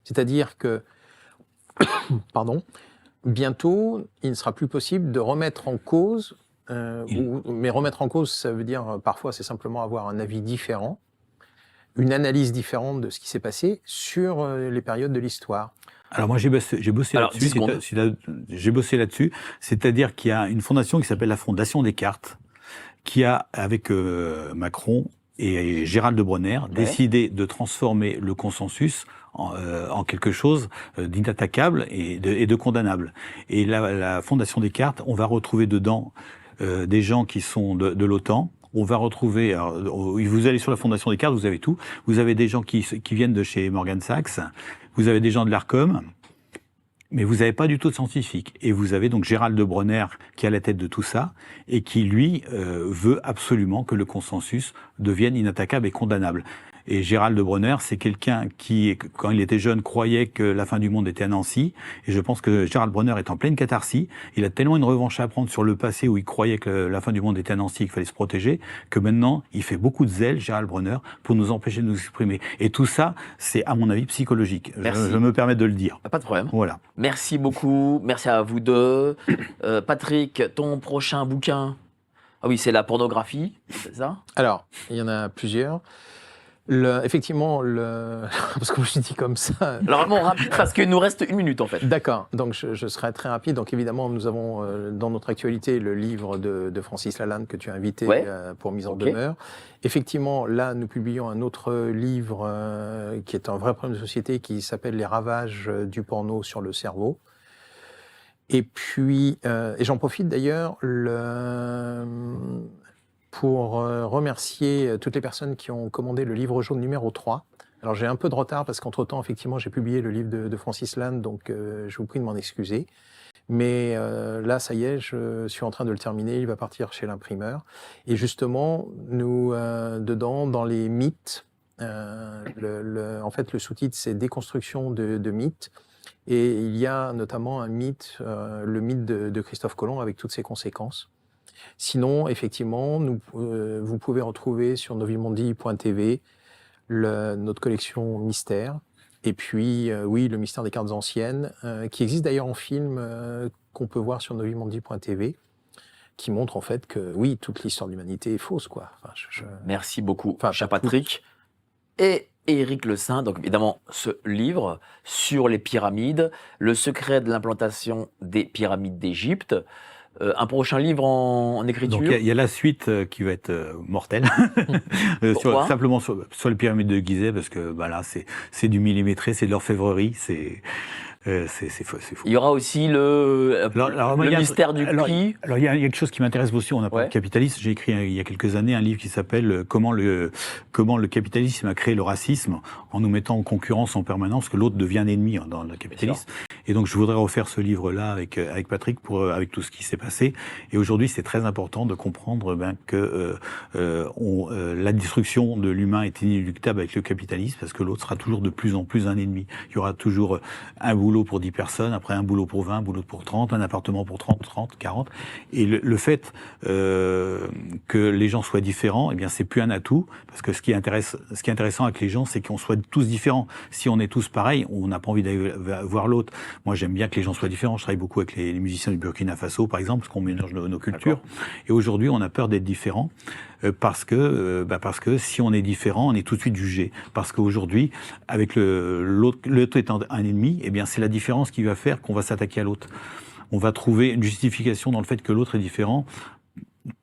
C'est-à-dire que, pardon, bientôt, il ne sera plus possible de remettre en cause, mais remettre en cause, ça veut dire parfois c'est simplement avoir un avis différent, une analyse différente de ce qui s'est passé sur les périodes de l'histoire. Alors moi j'ai bossé là-dessus, c'est-à-dire qu'il y a une fondation qui s'appelle la Fondation Descartes, qui a, avec Macron et Gérald de Bronner, décidé de transformer le consensus en quelque chose d'inattaquable et de condamnable. Et la Fondation Descartes, on va retrouver dedans des gens qui sont de l'OTAN. On va retrouver, vous allez sur la Fondation Descartes, vous avez tout. Vous avez des gens qui viennent de chez Morgan Sachs, vous avez des gens de l'Arcom, mais vous n'avez pas du tout de scientifiques. Et vous avez donc Gérald de Bronner qui est à la tête de tout ça et qui, lui, veut absolument que le consensus devienne inattaquable et condamnable. Et Gérald de Bronner, c'est quelqu'un qui, quand il était jeune, croyait que la fin du monde était à Nancy. Et je pense que Gérald Bronner est en pleine catharsis. Il a tellement une revanche à prendre sur le passé où il croyait que la fin du monde était à Nancy et qu'il fallait se protéger, que maintenant, il fait beaucoup de zèle, Gérald Bronner, pour nous empêcher de nous exprimer. Et tout ça, c'est, à mon avis, psychologique. Je me permets de le dire. Pas de problème. Voilà. Merci beaucoup. Merci à vous deux. Patrick, ton prochain bouquin? Ah oui, c'est la pornographie, c'est ça? Alors, il y en a plusieurs. Effectivement, parce que je me suis dit comme ça. Alors vraiment rapide parce qu'il nous reste 1 minute en fait. D'accord, donc je serai très rapide. Donc évidemment, nous avons dans notre actualité le livre de Francis Lalanne que tu as invité pour mise en demeure. Effectivement, là, nous publions un autre livre qui est un vrai problème de société qui s'appelle Les ravages du porno sur le cerveau. Et puis, et j'en profite d'ailleurs, pour remercier toutes les personnes qui ont commandé le livre jaune numéro 3. Alors j'ai un peu de retard parce qu'entre-temps, effectivement, j'ai publié le livre de Francis Lalanne, donc je vous prie de m'en excuser. Mais là, ça y est, je suis en train de le terminer, il va partir chez l'imprimeur. Et justement, nous, dedans, dans les mythes, en fait, le sous-titre, c'est « Déconstruction de mythes ». Et il y a notamment un mythe, le mythe de Christophe Colomb, avec toutes ses conséquences. Sinon, effectivement, vous pouvez retrouver sur novimondi.tv notre collection Mystère. Et puis, oui, le mystère des cartes anciennes, qui existe d'ailleurs en film, qu'on peut voir sur novimondi.tv, qui montre en fait que, oui, toute l'histoire de l'humanité est fausse, quoi. Enfin, Merci beaucoup, cher Patrick. Et Éric Le Saint, donc évidemment, ce livre sur les pyramides, le secret de l'implantation des pyramides d'Égypte. Un prochain livre en écriture. Donc il y a la suite qui va être mortelle, simplement sur les pyramides de Gizeh, parce que bah, là c'est du millimétré, c'est de l'orfèvrerie, c'est faux. Il y aura aussi le mystère du prix. Alors il y a quelque chose qui m'intéresse aussi, on a parlé de capitalisme. J'ai écrit il y a quelques années un livre qui s'appelle comment le capitalisme a créé le racisme en nous mettant en concurrence en permanence, que l'autre devient un ennemi dans le capitalisme. Et donc je voudrais refaire ce livre-là avec Patrick avec tout ce qui s'est passé. Et aujourd'hui, c'est très important de comprendre que la destruction de l'humain est inéluctable avec le capitalisme, parce que l'autre sera toujours de plus en plus un ennemi. Il y aura toujours un boulot pour 10 personnes, après un boulot pour 20, un boulot pour 30, un appartement pour 30, 40. Et le fait que les gens soient différents, eh bien c'est plus un atout, parce que ce qui est intéressant avec les gens, c'est qu'on soit tous différents. Si on est tous pareils, on n'a pas envie d'aller voir l'autre. Moi, j'aime bien que les gens soient différents. Je travaille beaucoup avec les musiciens du Burkina Faso, par exemple, parce qu'on mélange nos cultures. Et aujourd'hui, on a peur d'être différent parce que si on est différent, on est tout de suite jugé. Parce qu'aujourd'hui, avec l'autre étant un ennemi, eh bien, c'est la différence qui va faire qu'on va s'attaquer à l'autre. On va trouver une justification dans le fait que l'autre est différent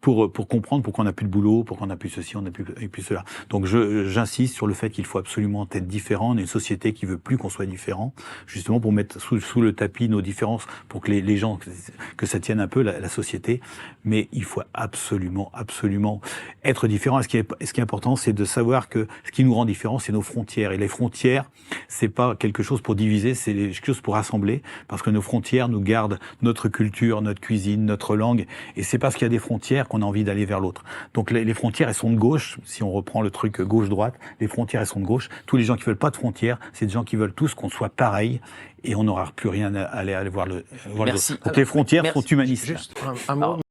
pour comprendre pourquoi on n'a plus de boulot, pourquoi on n'a plus ceci, on n'a plus cela. Donc j'insiste sur le fait qu'il faut absolument être différent. On est une société qui veut plus qu'on soit différent, justement pour mettre sous le tapis nos différences, pour que les gens, que ça tienne un peu la société. Mais il faut absolument être différent. Et ce qui est important, c'est de savoir que ce qui nous rend différents, c'est nos frontières. Et les frontières, c'est pas quelque chose pour diviser, c'est quelque chose pour rassembler, parce que nos frontières nous gardent notre culture, notre cuisine, notre langue. Et c'est parce qu'il y a des frontières qu'on a envie d'aller vers l'autre. Donc les frontières, elles sont de gauche. Si on reprend le truc gauche-droite, les frontières, elles sont de gauche. Tous les gens qui veulent pas de frontières, c'est des gens qui veulent tous qu'on soit pareil, et on n'aura plus rien à aller voir le. Merci. Donc les frontières sont humanistes. Juste un mot.